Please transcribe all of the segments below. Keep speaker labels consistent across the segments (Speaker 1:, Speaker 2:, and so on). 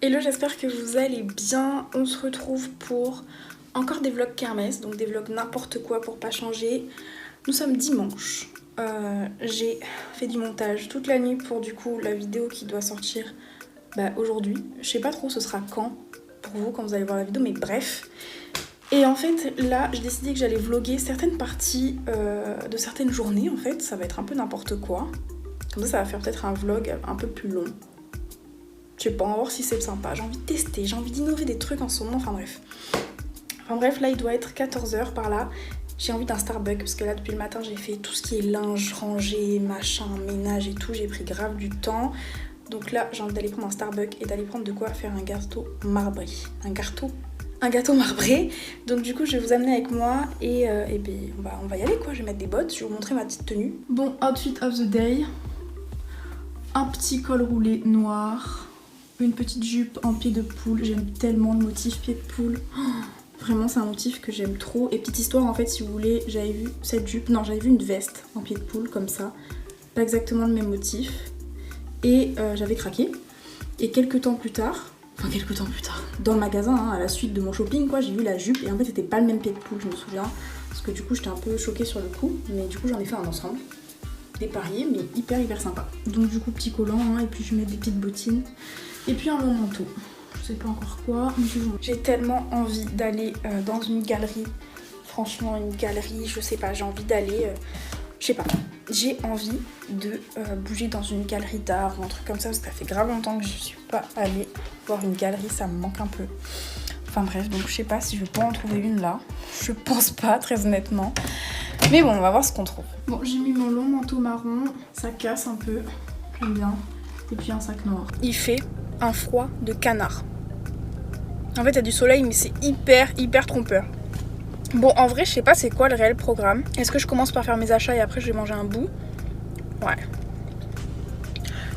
Speaker 1: Hello, j'espère que vous allez bien. On se retrouve pour encore des vlogs kermesse, donc des vlogs n'importe quoi pour pas changer. Nous sommes dimanche. J'ai fait du montage toute la nuit pour du coup la vidéo qui doit sortir aujourd'hui. Je sais pas trop ce sera quand pour vous quand vous allez voir la vidéo, mais bref. Et en fait là j'ai décidé que j'allais vlogger certaines parties de certaines journées en fait. Ça va être un peu n'importe quoi. Comme ça va faire peut-être un vlog un peu plus long. Je sais pas, on va voir si c'est sympa. J'ai envie de tester, j'ai envie d'innover des trucs en ce moment, enfin bref, là il doit être 14h par là. J'ai envie d'un Starbucks parce que là depuis le matin j'ai fait tout ce qui est linge, rangé, machin, ménage et tout. J'ai pris grave du temps. Donc là j'ai envie d'aller prendre un Starbucks et d'aller prendre de quoi faire un gâteau marbré. Un gâteau marbré. Donc du coup je vais vous amener avec moi et ben, on va y aller quoi. Je vais mettre des bottes, je vais vous montrer ma petite tenue. Bon, outfit of the day. Un petit col roulé noir. Une petite jupe en pied de poule, j'aime tellement le motif pied de poule. Oh, vraiment c'est un motif que j'aime trop. Et petite histoire en fait si vous voulez, j'avais vu cette jupe, non j'avais vu une veste en pied de poule comme ça. Pas exactement le même motif. Et j'avais craqué. Et quelques temps plus tard, dans le magasin, hein, à la suite de mon shopping quoi, j'ai vu la jupe et en fait c'était pas le même pied de poule je me souviens. Parce que du coup j'étais un peu choquée sur le coup, mais du coup j'en ai fait un ensemble. Dépareillé mais hyper sympa. Donc du coup petit collant hein, et puis je mets des petites bottines. Et puis un long manteau, je sais pas encore quoi. J'ai tellement envie d'aller dans une galerie. Franchement une galerie, je sais pas, j'ai envie d'aller... je sais pas, j'ai envie de bouger dans une galerie d'art ou un truc comme ça. Parce que ça fait grave longtemps que je suis pas allée voir une galerie, ça me manque un peu. Enfin bref, donc je sais pas si je vais pas en trouver une là. Je pense pas, très honnêtement. Mais bon, on va voir ce qu'on trouve. Bon, j'ai mis mon long manteau marron, ça casse un peu, j'aime bien. Et puis un sac noir. Il fait un froid de canard. En fait il y a du soleil mais c'est hyper trompeur. Bon en vrai je sais pas c'est quoi le réel programme. Est-ce que je commence par faire mes achats et après je vais manger un bout? Ouais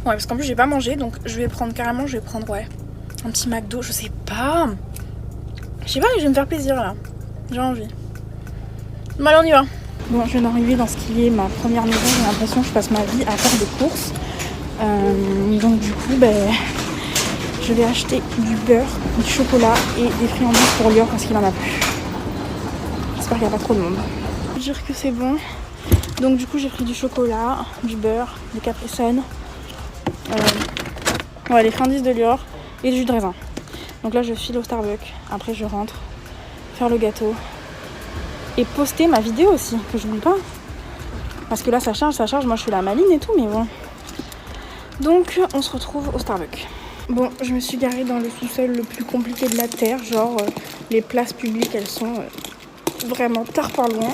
Speaker 1: parce qu'en plus j'ai pas mangé donc je vais prendre carrément, un petit McDo, je sais pas. Je sais pas mais je vais me faire plaisir là. J'ai envie. Bon allez on y va. Bon je viens d'arriver dans ce qui est ma première maison, j'ai l'impression que je passe ma vie à faire des courses. Donc du coup je vais acheter du beurre, du chocolat et des friandises pour Lior parce qu'il en a plus. J'espère qu'il n'y a pas trop de monde. Je veux dire que c'est bon. Donc du coup j'ai pris du chocolat, du beurre, des Capri Sun, les friandises de Lior et du jus de raisin. Donc là je file au Starbucks, après je rentre, faire le gâteau et poster ma vidéo aussi, que je n'oublie pas. Parce que là ça charge, moi je suis la maline et tout mais bon. Donc on se retrouve au Starbucks. Bon, je me suis garée dans le sous-sol le plus compliqué de la terre, genre les places publiques elles sont vraiment tard par loin.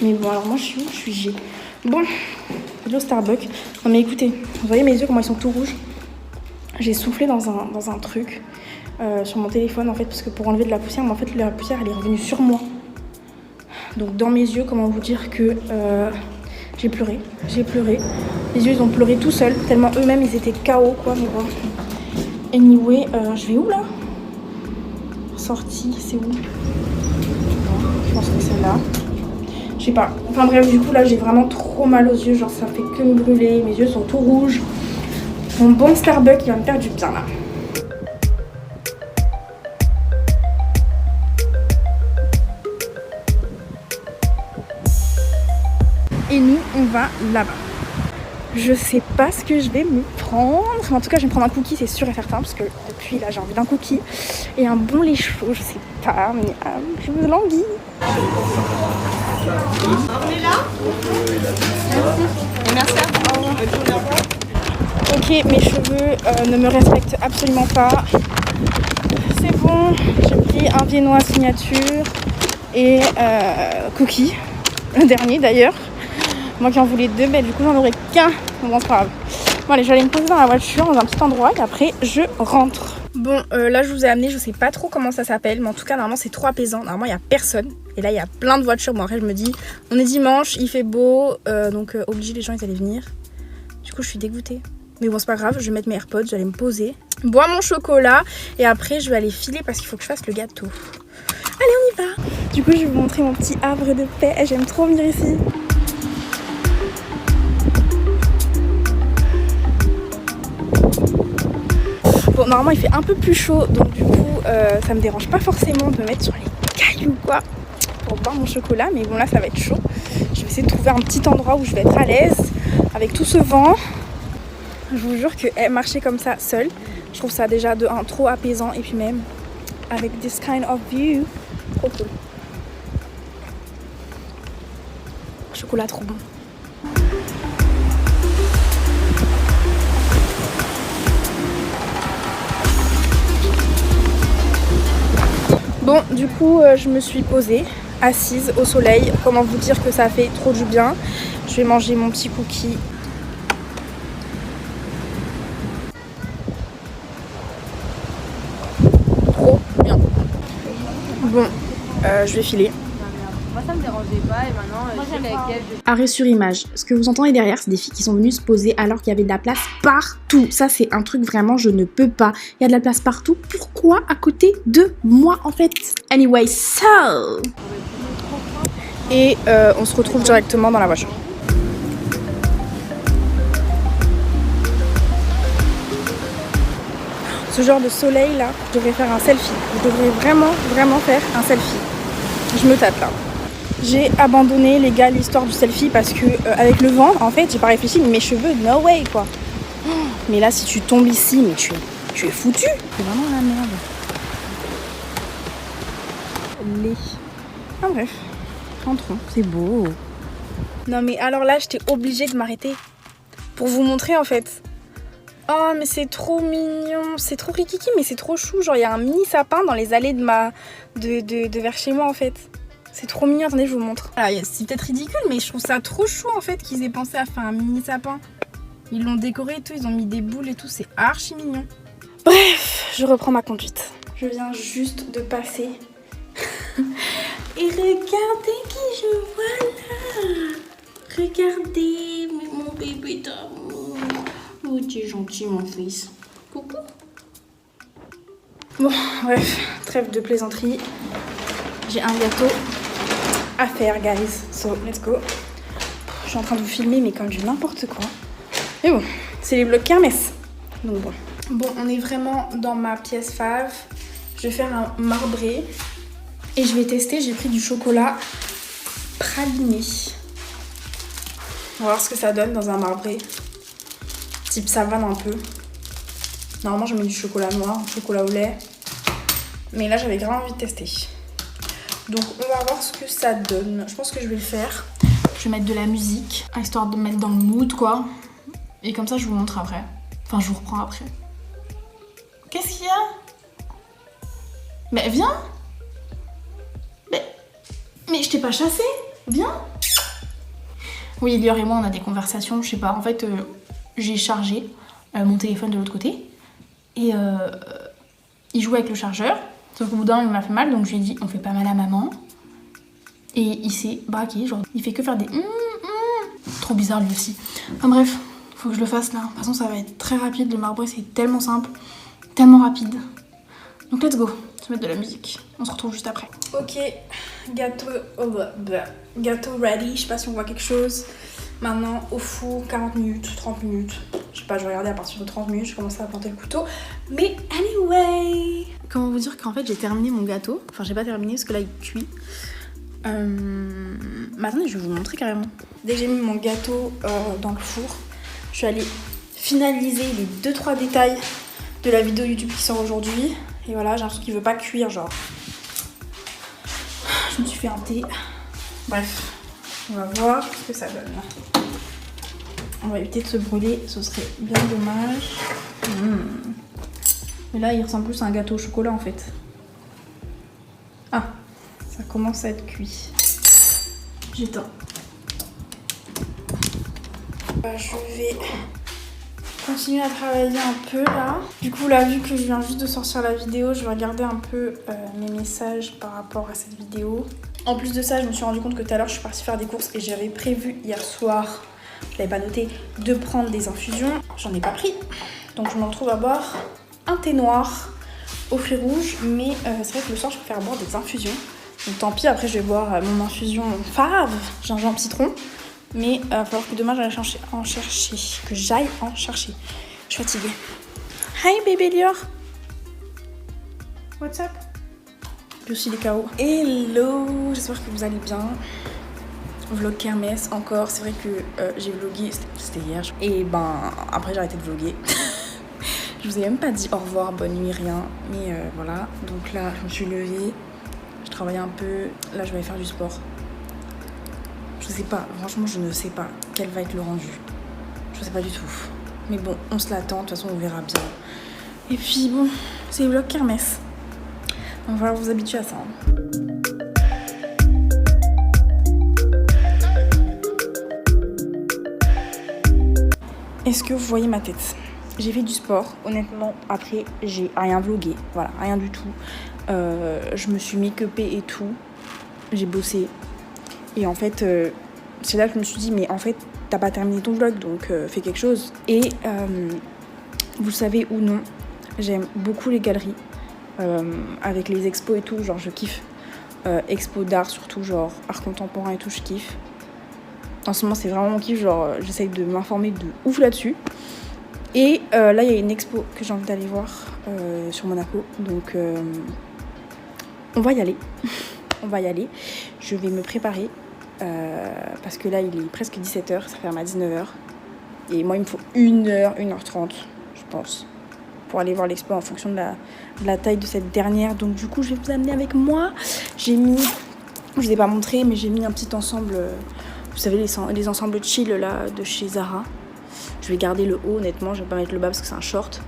Speaker 1: Mais bon alors moi je suis où? Je suis G. Bon, je vais au Starbucks. Non mais écoutez, vous voyez mes yeux comment ils sont tout rouges? J'ai soufflé dans un truc sur mon téléphone en fait parce que pour enlever de la poussière, mais en fait la poussière elle est revenue sur moi. Donc dans mes yeux, comment vous dire que j'ai pleuré. Les yeux ils ont pleuré tout seuls, tellement eux-mêmes ils étaient KO quoi, mais bon. Anyway, je vais où là? Sortie, c'est où? Je pense que c'est là. Je sais pas. Enfin bref, du coup là j'ai vraiment trop mal aux yeux, genre ça fait que me brûler, mes yeux sont tout rouges. Mon bon Starbucks il va me faire du bien là. Et nous on va là-bas. Je sais pas ce que je vais me prendre. En tout cas, je vais me prendre un cookie, c'est sûr et certain. Parce que depuis là, j'ai envie d'un cookie. Et un bon lait chaud, je sais pas. Mais je me languis. On est là. Merci à vous. Ok, mes cheveux ne me respectent absolument pas. C'est bon. J'ai pris un viennois signature. Et cookie. Le dernier d'ailleurs. Moi qui en voulais deux, mais du coup j'en aurais qu'un. Bon, c'est pas grave. Bon allez, je vais aller me poser dans la voiture dans un petit endroit et après je rentre. Bon, là je vous ai amené, je sais pas trop comment ça s'appelle, mais en tout cas normalement c'est trop apaisant. Normalement il y a personne. Et là il y a plein de voitures. Bon après je me dis, on est dimanche, il fait beau, donc obligé les gens ils allaient venir. Du coup je suis dégoûtée. Mais bon c'est pas grave, je vais mettre mes AirPods, je vais aller me poser, boire mon chocolat et après je vais aller filer parce qu'il faut que je fasse le gâteau. Allez on y va. Du coup je vais vous montrer mon petit havre de paix. J'aime trop venir ici. Bon, normalement il fait un peu plus chaud, donc du coup ça me dérange pas forcément de me mettre sur les cailloux quoi pour boire mon chocolat, mais bon là ça va être chaud. Je vais essayer de trouver un petit endroit où je vais être à l'aise avec tout ce vent. Je vous jure que marcher comme ça seule, je trouve ça déjà de un trop apaisant, et puis même avec this kind of view, trop cool. Chocolat trop bon. Bon, du coup, je me suis posée, assise au soleil. Comment vous dire que ça fait trop du bien. Je vais manger mon petit cookie. Trop bien. Bon, je vais filer.
Speaker 2: Moi ça me dérangeait pas et maintenant je suis avec elle.
Speaker 1: Arrêt sur image. Ce que vous entendez derrière, c'est des filles qui sont venues se poser alors qu'il y avait de la place partout. Ça, c'est un truc vraiment, je ne peux pas. Il y a de la place partout. Pourquoi à côté de moi, en fait? Anyway, so... Et on se retrouve directement dans la voiture. Ce genre de soleil là, je devrais faire un selfie. Je devrais vraiment faire un selfie. Je me tape là. J'ai abandonné les gars l'histoire du selfie parce que avec le vent, en fait, j'ai pas réfléchi, mais mes cheveux, no way quoi. Mais là, si tu tombes ici, mais tu es foutu. C'est vraiment la merde. Ah bref, rentrons, c'est beau. Non mais alors là, j'étais obligée de m'arrêter pour vous montrer en fait. Oh mais c'est trop mignon, c'est trop rikiki, mais c'est trop chou. Genre il y a un mini sapin dans les allées de vers chez moi en fait. C'est trop mignon, attendez je vous montre. Voilà, c'est peut-être ridicule mais je trouve ça trop chou en fait qu'ils aient pensé à faire un mini sapin. Ils l'ont décoré et tout, ils ont mis des boules et tout, c'est archi mignon. Bref, je reprends ma conduite. Je viens juste de passer. Et regardez qui je vois là. Regardez mon bébé d'amour. Oh tu es gentil mon fils. Coucou. Bon bref, trêve de plaisanterie. J'ai un gâteau à faire guys. So let's go. Je suis en train de vous filmer mais comme du n'importe quoi. Mais bon, c'est les vlogs kermesse. Donc bon. Bon, on est vraiment dans ma pièce fave. Je vais faire un marbré. Et je vais tester, j'ai pris du chocolat praliné. On va voir ce que ça donne dans un marbré. Type savane un peu. Normalement je mets du chocolat noir, du chocolat au lait. Mais là j'avais grave envie de tester. Donc on va voir ce que ça donne. Je pense que je vais le faire. Je vais mettre de la musique, histoire de me mettre dans le mood quoi. Et comme ça je vous montre après. Enfin je vous reprends après. Qu'est-ce qu'il y a? Mais viens! Mais je t'ai pas chassé, viens. Oui, Lior et moi on a des conversations, je sais pas, en fait j'ai chargé mon téléphone de l'autre côté et il jouait avec le chargeur, sauf qu'au bout d'un moment il m'a fait mal donc je lui ai dit on fait pas mal à maman et il s'est braqué, genre il fait que faire des trop bizarre lui aussi. Enfin bref, faut que je le fasse là, de toute façon ça va être très rapide, le marbré c'est tellement simple, tellement rapide. Donc let's go, se mettre de la musique. On se retrouve juste après. Ok, gâteau ready. Je sais pas si on voit quelque chose. Maintenant au four, 40 minutes, 30 minutes. Je sais pas, je vais regarder à partir de 30 minutes. Je commence à planter le couteau. Mais anyway, comment vous dire qu'en fait j'ai terminé mon gâteau. Enfin j'ai pas terminé parce que là il cuit. Mais attendez, je vais vous montrer carrément. Dès que j'ai mis mon gâteau dans le four, je suis allée finaliser les 2-3 détails de la vidéo YouTube qui sort aujourd'hui. Et voilà, j'ai l'impression qu'il veut pas cuire, genre. Je me suis fait un thé. Bref, on va voir ce que ça donne. On va éviter de se brûler, ce serait bien dommage. Mais là, il ressemble plus à un gâteau au chocolat en fait. Ah, ça commence à être cuit. J'éteins. Je vais continuer à travailler un peu là. Du coup là, vu que je viens juste de sortir la vidéo, je vais regarder un peu mes messages par rapport à cette vidéo. En plus de ça, je me suis rendu compte que tout à l'heure je suis partie faire des courses et j'avais prévu hier soir, je l'avais pas noté, de prendre des infusions. J'en ai pas pris, donc je me retrouve à boire un thé noir au fruits rouges, mais c'est vrai que le soir je préfère boire des infusions. Donc tant pis, après je vais boire mon infusion fave, gingembre citron. Mais il va falloir que demain j'aille en chercher. Que j'aille en chercher. Je suis fatiguée. Hi baby Lior. What's up? Je suis les KO. Hello, j'espère que vous allez bien. Vlog kermesse encore, c'est vrai que j'ai vlogué, c'était hier. Et ben après j'ai arrêté de vlogger. Je vous ai même pas dit au revoir, bonne nuit, rien. Mais voilà, donc là je me suis levée, je travaillais un peu, là je vais aller faire du sport. Je sais pas, franchement je ne sais pas quel va être le rendu. Je sais pas du tout. Mais bon, on se l'attend, de toute façon on verra bien. Et puis bon, c'est le vlog kermesse. On va vous habituer à ça. Est-ce que vous voyez ma tête? J'ai fait du sport, honnêtement, après j'ai rien vlogué, voilà, rien du tout. Je me suis make-upée et tout, j'ai bossé. Et en fait, c'est là que je me suis dit, mais en fait, t'as pas terminé ton vlog, donc fais quelque chose. Et vous le savez ou non, j'aime beaucoup les galeries, avec les expos et tout, genre je kiffe. Expo d'art surtout, genre art contemporain et tout, je kiffe. En ce moment, c'est vraiment mon kiff, genre j'essaye de m'informer de ouf là-dessus. Et là, il y a une expo que j'ai envie d'aller voir sur Monaco, donc on va y aller. On va y aller. Je vais me préparer parce que là, il est presque 17h, ça ferme à 19h. Et moi, il me faut 1h, 1h30, je pense, pour aller voir l'expo en fonction de la taille de cette dernière. Donc du coup, je vais vous amener avec moi. J'ai mis, je vous ai pas montré, mais j'ai mis un petit ensemble, vous savez, les ensembles chill là de chez Zara. Je vais garder le haut, honnêtement, je vais pas mettre le bas parce que c'est un short.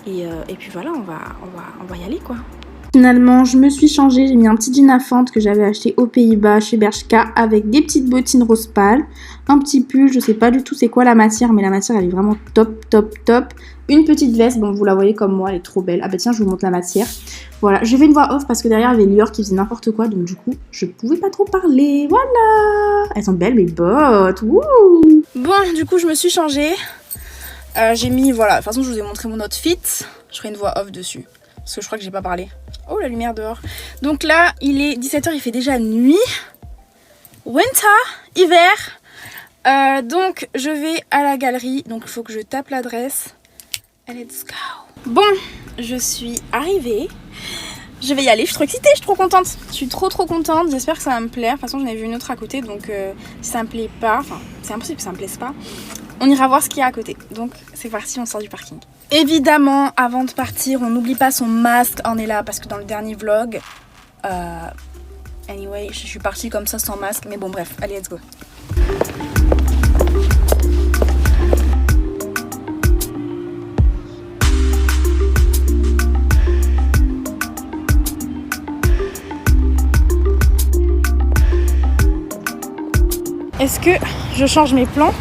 Speaker 1: Et puis voilà, on va y aller quoi. Finalement, je me suis changée, j'ai mis un petit jean à fente que j'avais acheté aux Pays-Bas chez Bershka avec des petites bottines rose pâle, un petit pull, je sais pas du tout c'est quoi la matière, mais la matière elle est vraiment top, top, top. Une petite veste, bon vous la voyez comme moi, elle est trop belle. Ah bah tiens, je vous montre la matière. Voilà, je fais une voix off parce que derrière il y avait Lior qui faisait n'importe quoi, donc du coup je pouvais pas trop parler. Voilà, elles sont belles mes bottes. Wouh. Bon, du coup je me suis changée. J'ai mis, voilà, de toute façon je vous ai montré mon outfit. Je ferai une voix off dessus parce que je crois que j'ai pas parlé. Oh la lumière dehors. Donc là il est 17h, il fait déjà nuit. Winter, hiver. Donc je vais à la galerie. Donc il faut que je tape l'adresse. Let's go. Bon, je suis arrivée. Je vais y aller, je suis trop excitée, je suis trop contente. Je suis trop contente, j'espère que ça va me plaire. De toute façon j'en ai vu une autre à côté, donc si ça me plaît pas, enfin c'est impossible que ça me plaise pas, on ira voir ce qu'il y a à côté. Donc c'est parti, on sort du parking. Évidemment, avant de partir, on n'oublie pas son masque. On est là parce que dans le dernier vlog, anyway, je suis partie comme ça sans masque. Mais bon, bref, allez, let's go. Est-ce que je change mes plans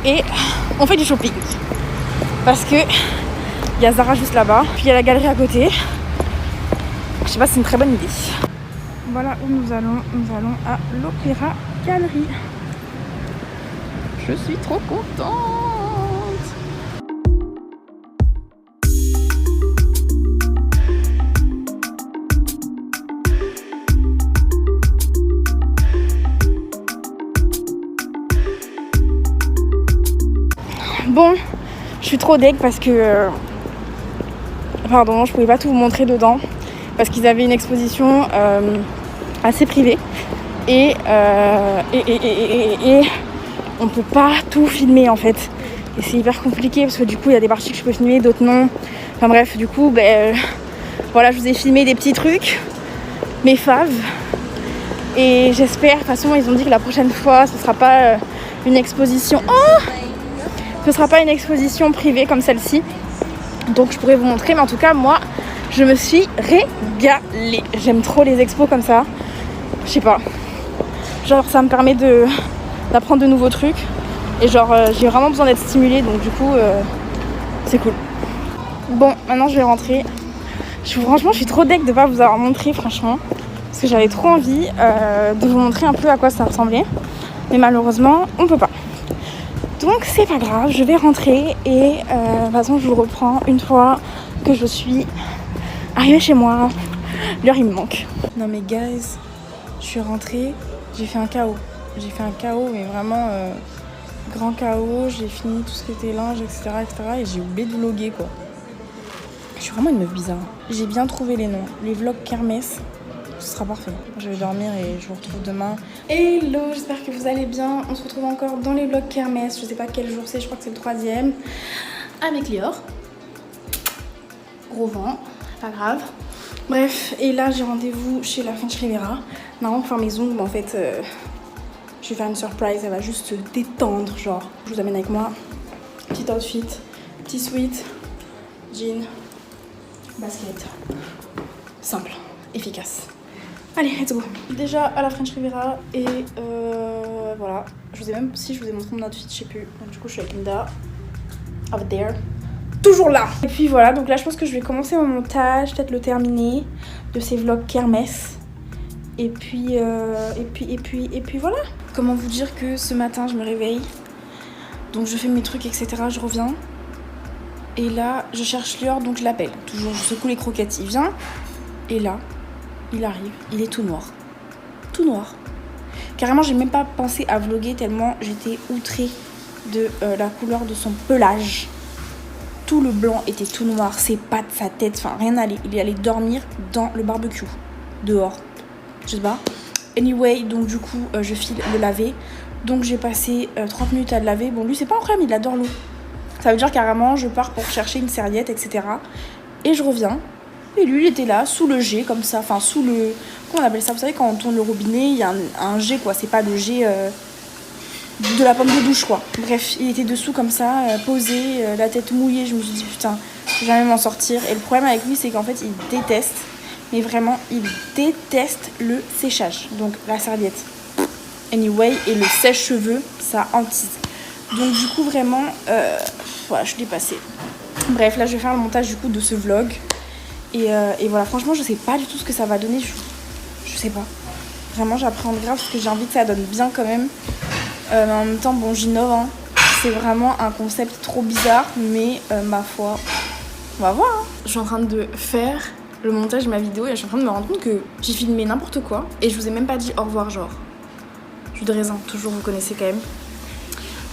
Speaker 1: et on fait du shopping? Parce que il y a Zara juste là-bas, puis il y a la galerie à côté. Je sais pas, c'est une très bonne idée. Voilà où nous allons à l'Opéra Galerie. Je suis trop contente. Bon, je suis trop deg parce que pardon, je pouvais pas tout vous montrer dedans parce qu'ils avaient une exposition assez privée et on peut pas tout filmer en fait, et c'est hyper compliqué parce que du coup il y a des parties que je peux filmer, d'autres non. Enfin bref, du coup voilà, je vous ai filmé des petits trucs, mes faves, et j'espère, de toute façon ils ont dit que la prochaine fois ce sera pas une exposition ce sera pas une exposition privée comme celle-ci, donc je pourrais vous montrer, mais en tout cas moi je me suis régalée. J'aime trop les expos comme ça, je sais pas, genre ça me permet d'apprendre de nouveaux trucs et genre j'ai vraiment besoin d'être stimulée, donc du coup c'est cool. Bon, maintenant je vais rentrer. Franchement je suis trop deg de pas vous avoir montré, franchement, parce que j'avais trop envie de vous montrer un peu à quoi ça ressemblait, mais malheureusement on peut pas. Donc c'est pas grave, je vais rentrer et de toute façon je vous reprends une fois que je suis arrivée chez moi. L'heure il me manque. Non mais guys, je suis rentrée, j'ai fait un KO. J'ai fait un KO mais vraiment grand KO, j'ai fini tout ce qui était linge, etc. et j'ai oublié de vlogger quoi. suis vraiment une meuf bizarre. J'ai bien trouvé les noms. Les vlogs kermesse, ce sera parfait. Je vais dormir et je vous retrouve demain. Hello, j'espère que vous allez bien. On se retrouve encore dans les vlogs kermesse. Je sais pas quel jour c'est, je crois que c'est le 3e. Avec Lior. Gros vent, pas grave. Bref, et là j'ai rendez-vous chez la French Riviera. Normalement pour faire mes ongles, mais en fait je vais faire une surprise, elle va juste se détendre, genre. Je vous amène avec moi. Petit outfit, petit sweat, jean, basket. Simple, efficace. Allez, let's go. Déjà à la French Riviera et voilà. Je vous ai même, si je vous ai montré mon outfit, je sais plus. Donc du coup je suis avec Linda. Over there. Toujours là. Et puis voilà, donc là je pense que je vais commencer mon montage, peut-être le terminer de ces vlogs kermesse. Et puis voilà. Comment vous dire que ce matin je me réveille, donc je fais mes trucs etc, je reviens. Et là je cherche Lior, donc je l'appelle. Toujours je secoue les croquettes, il vient. Et là, il arrive, il est tout noir. Tout noir. Carrément j'ai même pas pensé à vlogger tellement j'étais outrée de la couleur de son pelage. Tout le blanc était tout noir, ses pattes, sa tête, enfin rien n'allait. Il est allé dormir dans le barbecue, dehors, je sais pas. Anyway, donc du coup, je file le laver. Donc j'ai passé 30 minutes à le laver. Bon, lui, c'est pas un problème, il adore l'eau. Ça veut dire carrément, je pars pour chercher une serviette, etc. Et je reviens. Et lui, il était là, sous le jet, comme ça, enfin sous le... Comment on appelle ça? Vous savez, quand on tourne le robinet, il y a un jet, quoi. C'est pas le jet... de la pomme de douche quoi. Bref, il était dessous comme ça, posé, la tête mouillée. Je me suis dit putain, je vais jamais m'en sortir. Et le problème avec lui, c'est qu'en fait, il déteste, mais vraiment, il déteste le séchage. Donc la serviette. Anyway, et le sèche-cheveux, ça hantise. Donc du coup, vraiment, voilà, je suis dépassée. Bref, là, je vais faire le montage du coup de ce vlog. Et voilà, franchement, je sais pas du tout ce que ça va donner. Je sais pas. Vraiment, j'appréhende grave parce que j'ai envie que ça donne bien quand même. Mais en même temps, bon, j'innove, hein. C'est vraiment un concept trop bizarre, mais ma foi, on va voir. Hein. Je suis en train de faire le montage de ma vidéo et je suis en train de me rendre compte que j'ai filmé n'importe quoi et je vous ai même pas dit au revoir, genre. Jus de raisin, toujours, vous connaissez quand même.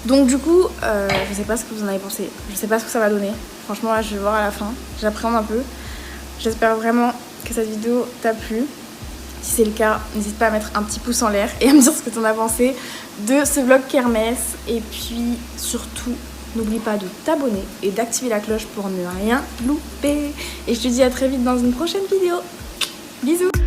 Speaker 1: Donc du coup, je sais pas ce que vous en avez pensé, je sais pas ce que ça va donner. Franchement, là, je vais voir à la fin, j'appréhende un peu. J'espère vraiment que cette vidéo t'a plu. Si c'est le cas, n'hésite pas à mettre un petit pouce en l'air et à me dire ce que t'en as pensé de ce vlog kermesse. Et puis surtout, n'oublie pas de t'abonner et d'activer la cloche pour ne rien louper. Et je te dis à très vite dans une prochaine vidéo. Bisous!